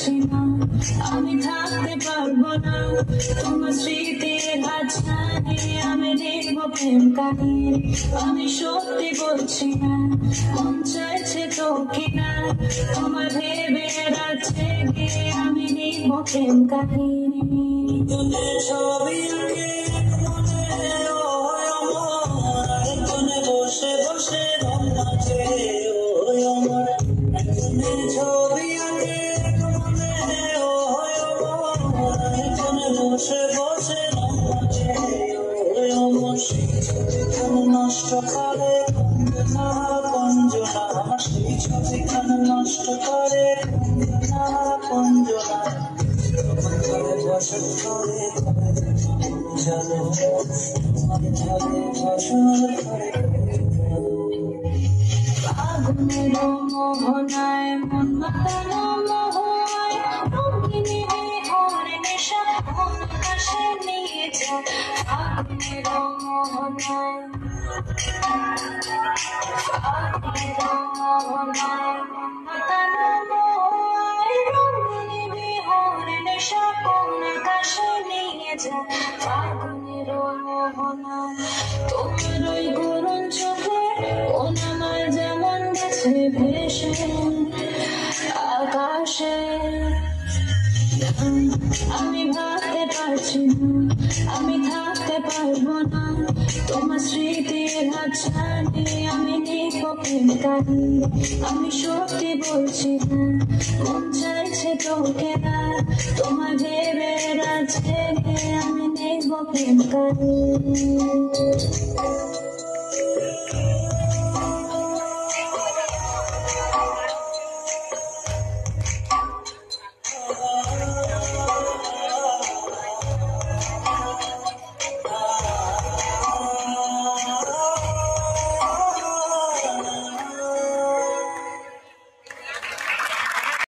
পারছি না, আমি থাকতে পারবো না তোমার স্মৃতির মাঝখানে। আমি লিখবো প্রেম কাহিনী, আমি সত্যি বলছি না, মন চাইছে তো কিনা তোমার ভেবে রাখছে গিয়ে আমি লিখবো প্রেম কাহিনী। ছবি আঁকে মনে ওই আমার, কোণে বসে বসে রং নাচে ওই আমার। ছবি আঁকে মনে ওই আমার, কোণে বসে বসে রং নাচে ওই আমার। ছবিখান নষ্ট করে কঞ্জনা কঞ্জনা, আমার সেই ছবিখান নষ্ট করে কঞ্জনা কঞ্জনা। বসত করে জানো তোমাকে ভাবে বসত করে। আগুনের মোহনায় মন মাতানো মোহনায়, রঙিনী বিহরে নেশা মন কাছে নিয়ে যায়। আগুনের মোহনায়, আগুনের মোহনায় মন মাতানো মোহনায়, রঙিনী বিহরে নেশা মন কাছে নিয়ে যায়। আগুনের মোহনায় তোমার ওই করুণ চোখে কোন আমার যেমন গেছে ভেসে আকাশে। আমি ভাবতে পারছি না, আমি থাকতে পারবো না তোমার স্মৃতির মাঝখানে। আমি লিখবো প্রেম কাহিনী, আমি সত্যি বলছি না, মন চাইছে তোকে না তোমার ভেবে রাখছে। আমি লিখবো প্রেম কাহিনী।